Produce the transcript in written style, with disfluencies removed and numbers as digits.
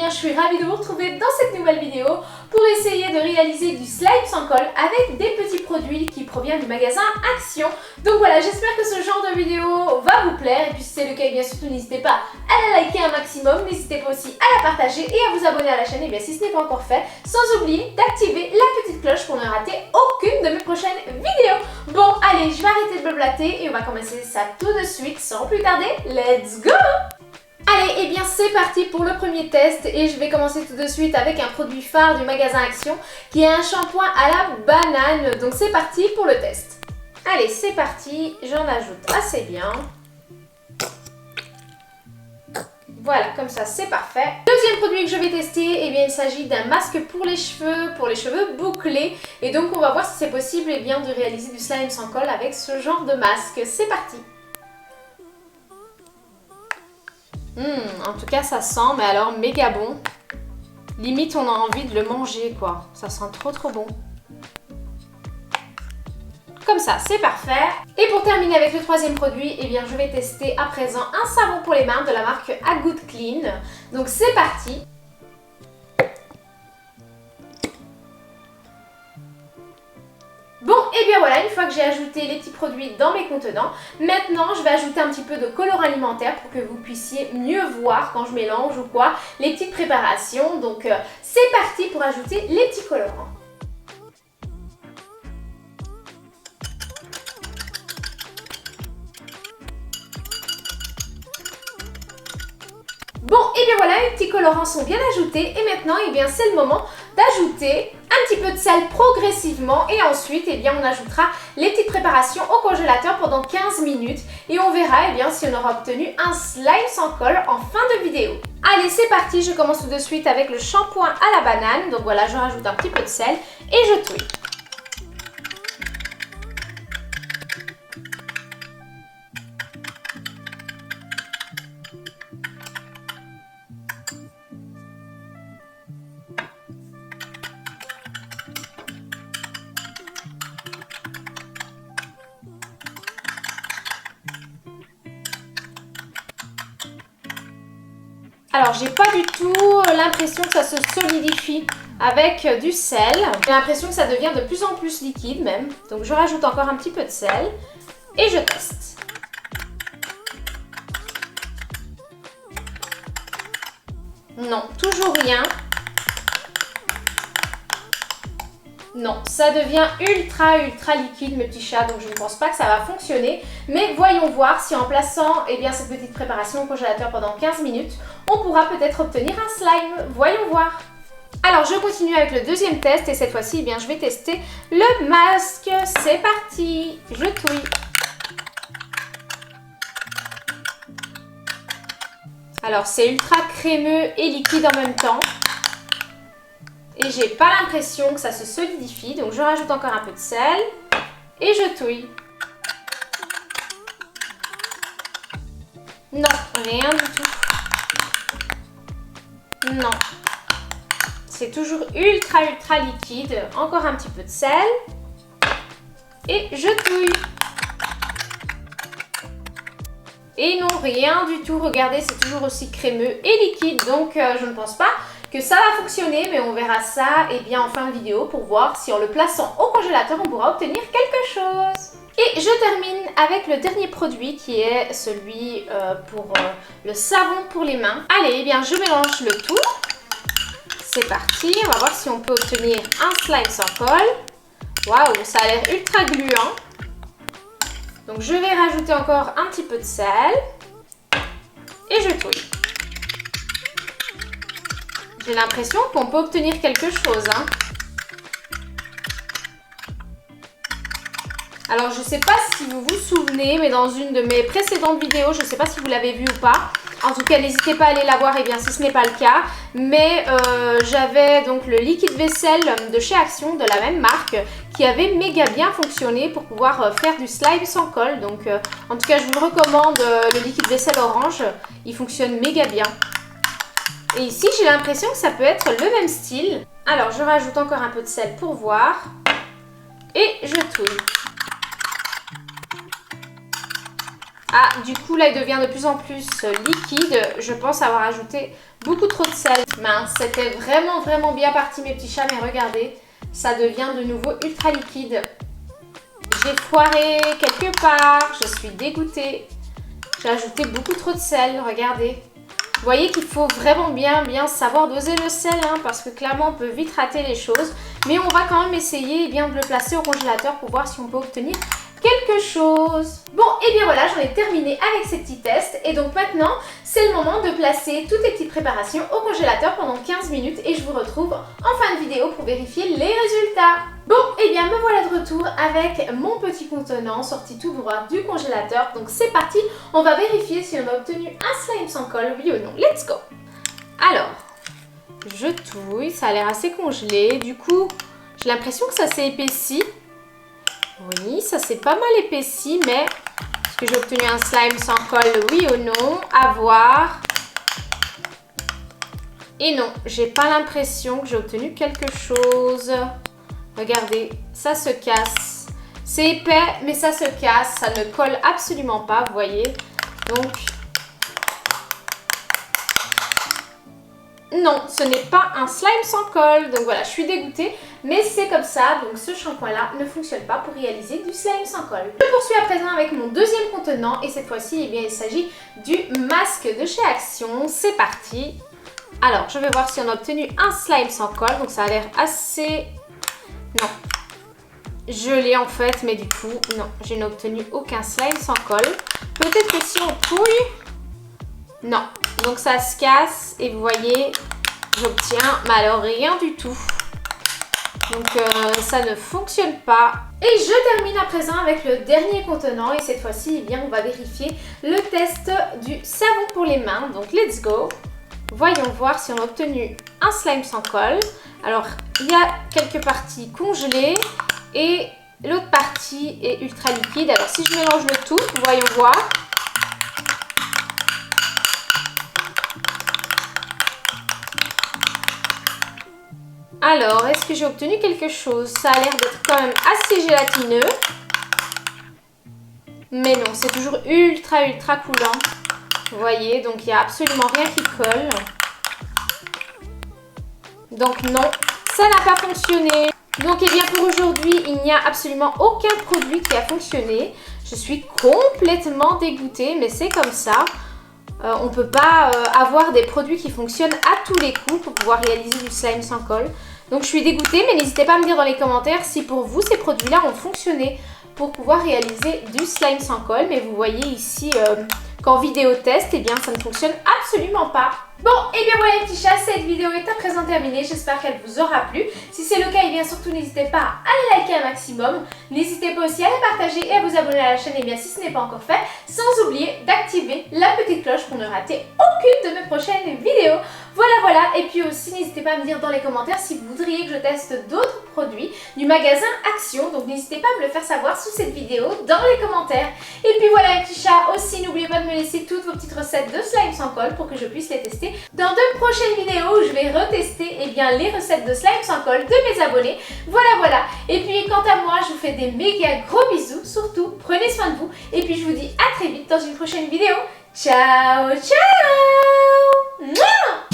bien je suis ravie de vous retrouver dans cette nouvelle vidéo pour essayer de réaliser du slime sans colle avec des petits produits qui proviennent du magasin Action. Donc voilà, j'espère que ce genre de vidéo va vous plaire et puis si c'est le cas, bien surtout n'hésitez pas à la liker un maximum, n'hésitez pas aussi à la partager et à vous abonner à la chaîne et bien si ce n'est pas encore fait, sans oublier d'activer la petite cloche pour ne rater aucune de mes prochaines vidéos. Bon allez, je vais arrêter de blablater et on va commencer ça tout de suite sans plus tarder, let's go! Allez, et bien c'est parti pour le premier test et je vais commencer tout de suite avec un produit phare du magasin Action qui est un shampoing à la banane. Donc c'est parti pour le test. Allez, c'est parti, j'en ajoute assez bien. Voilà, comme ça c'est parfait. Deuxième produit que je vais tester, eh bien il s'agit d'un masque pour les cheveux bouclés. Et donc on va voir si c'est possible eh bien, de réaliser du slime sans colle avec ce genre de masque. C'est parti. En tout cas ça sent, mais alors méga bon. Limite on a envie de le manger quoi. Ça sent trop bon. Comme ça, c'est parfait. Et pour terminer avec le troisième produit, eh bien je vais tester à présent un savon pour les mains de la marque A Good Clean. Donc c'est parti. Bon, et bien voilà, une fois que j'ai ajouté les petits produits dans mes contenants, maintenant je vais ajouter un petit peu de colorant alimentaire pour que vous puissiez mieux voir quand je mélange ou quoi les petites préparations. Donc c'est parti pour ajouter les petits colorants. Bon, et bien voilà, les petits colorants sont bien ajoutés et maintenant, eh bien c'est le moment d'ajouter un petit peu de sel progressivement et ensuite, eh bien on ajoutera les petites préparations au congélateur pendant 15 minutes et on verra, eh bien, si on aura obtenu un slime sans colle en fin de vidéo. Allez, c'est parti, je commence tout de suite avec le shampoing à la banane. Donc voilà, je rajoute un petit peu de sel et je touille. Alors, j'ai pas du tout l'impression que ça se solidifie avec du sel. J'ai l'impression que ça devient de plus en plus liquide même. Donc, je rajoute encore un petit peu de sel et je teste. Non, toujours rien. Non, ça devient ultra liquide mes petits chats, donc je ne pense pas que ça va fonctionner. Mais voyons voir si en plaçant eh bien, cette petite préparation au congélateur pendant 15 minutes, on pourra peut-être obtenir un slime. Voyons voir. Alors je continue avec le deuxième test et cette fois-ci eh bien, je vais tester le masque. C'est parti, je touille. Alors c'est ultra crémeux et liquide en même temps. Et j'ai pas l'impression que ça se solidifie, donc je rajoute encore un peu de sel et je touille. Non, rien du tout. Non. C'est toujours ultra liquide. Encore un petit peu de sel et je touille. Et non, rien du tout. Regardez, c'est toujours aussi crémeux et liquide, donc je ne pense pas que ça va fonctionner, mais on verra ça eh bien, en fin de vidéo pour voir si en le plaçant au congélateur, on pourra obtenir quelque chose. Et je termine avec le dernier produit qui est celui pour le savon pour les mains. Allez, eh bien, je mélange le tout. C'est parti, on va voir si on peut obtenir un slime sans colle. Waouh, ça a l'air ultra gluant. Donc je vais rajouter encore un petit peu de sel et je touille. J'ai l'impression qu'on peut obtenir quelque chose. Alors, je ne sais pas si vous vous souvenez, mais dans une de mes précédentes vidéos, je ne sais pas si vous l'avez vue ou pas. En tout cas, n'hésitez pas à aller la voir, et bien si ce n'est pas le cas. Mais j'avais donc le liquide vaisselle de chez Action, de la même marque, qui avait méga bien fonctionné pour pouvoir faire du slime sans colle. Donc, en tout cas, je vous le recommande, le liquide vaisselle orange. Il fonctionne méga bien. Et ici, j'ai l'impression que ça peut être le même style. Alors, je rajoute encore un peu de sel pour voir. Et je touille. Ah, du coup, là, il devient de plus en plus liquide. Je pense avoir ajouté beaucoup trop de sel. Mince, c'était vraiment bien parti mes petits chats, mais regardez, ça devient de nouveau ultra liquide. J'ai foiré quelque part, je suis dégoûtée. J'ai ajouté beaucoup trop de sel, regardez. Vous voyez qu'il faut vraiment bien savoir doser le sel, hein, parce que clairement on peut vite rater les choses. Mais on va quand même essayer de le placer au congélateur pour voir si on peut obtenir quelque chose. Bon, et bien voilà, j'en ai terminé avec ces petits tests. Et donc maintenant, c'est le moment de placer toutes les petites préparations au congélateur pendant 15 minutes. Et je vous retrouve en fin de vidéo pour vérifier les résultats. Bon, et bien me voilà de retour avec mon petit contenant sorti tout droit du congélateur. Donc c'est parti, on va vérifier si on a obtenu un slime sans colle, oui ou non. Let's go! Alors, je touille, ça a l'air assez congelé. Du coup, j'ai l'impression que ça s'est épaissi. Oui, ça s'est pas mal épaissi, mais est-ce que j'ai obtenu un slime sans colle, oui ou non? À voir. Et non, j'ai pas l'impression que j'ai obtenu quelque chose. Regardez, ça se casse. C'est épais, mais ça se casse. Ça ne colle absolument pas, vous voyez. Donc, non, ce n'est pas un slime sans colle. Donc voilà, je suis dégoûtée. Mais c'est comme ça, donc ce shampoing-là ne fonctionne pas pour réaliser du slime sans colle. Je poursuis à présent avec mon deuxième contenant. Et cette fois-ci, eh bien, il s'agit du masque de chez Action. C'est parti. Alors, je vais voir si on a obtenu un slime sans colle. Donc ça a l'air assez... Non. Je l'ai en fait, mais du coup, non. Je n'ai obtenu aucun slime sans colle. Peut-être que si on touille... Non. Donc ça se casse et vous voyez, j'obtiens, mais alors rien du tout. Donc ça ne fonctionne pas. Et je termine à présent avec le dernier contenant. Et cette fois-ci, eh bien, on va vérifier le test du savon pour les mains. Donc let's go. Voyons voir si on a obtenu un slime sans colle. Alors, il y a quelques parties congelées et l'autre partie est ultra liquide. Alors, si je mélange le tout, voyons voir. Alors, est-ce que j'ai obtenu quelque chose? Ça a l'air d'être quand même assez gélatineux. Mais non, c'est toujours ultra coulant. Vous voyez, donc il n'y a absolument rien qui colle. Donc non, ça n'a pas fonctionné. Donc eh bien pour aujourd'hui, il n'y a absolument aucun produit qui a fonctionné. Je suis complètement dégoûtée, mais c'est comme ça. On ne peut pas avoir des produits qui fonctionnent à tous les coups pour pouvoir réaliser du slime sans colle. Donc je suis dégoûtée, mais n'hésitez pas à me dire dans les commentaires si pour vous ces produits-là ont fonctionné pour pouvoir réaliser du slime sans colle. Mais vous voyez ici qu'en vidéo test, eh bien ça ne fonctionne absolument pas. Bon, et bien voilà les petits chats, cette vidéo est à présent terminée, j'espère qu'elle vous aura plu. Si c'est le cas, et bien surtout n'hésitez pas à la liker un maximum. N'hésitez pas aussi à la partager et à vous abonner à la chaîne, et bien si ce n'est pas encore fait, sans oublier d'activer la petite cloche pour ne rater aucune de mes prochaines vidéos. Voilà, et puis aussi n'hésitez pas à me dire dans les commentaires si vous voudriez que je teste d'autres produits du magasin Action. Donc n'hésitez pas à me le faire savoir sous cette vidéo dans les commentaires. Et puis voilà les petits chats, aussi n'oubliez pas de me laisser toutes vos petites recettes de slime sans colle pour que je puisse les tester dans de prochaines vidéos où je vais retester les recettes de slime sans colle de mes abonnés. Voilà. Et puis quant à moi, je vous fais des méga gros bisous. Surtout, prenez soin de vous. Et puis je vous dis à très vite dans une prochaine vidéo. Ciao. Mouah.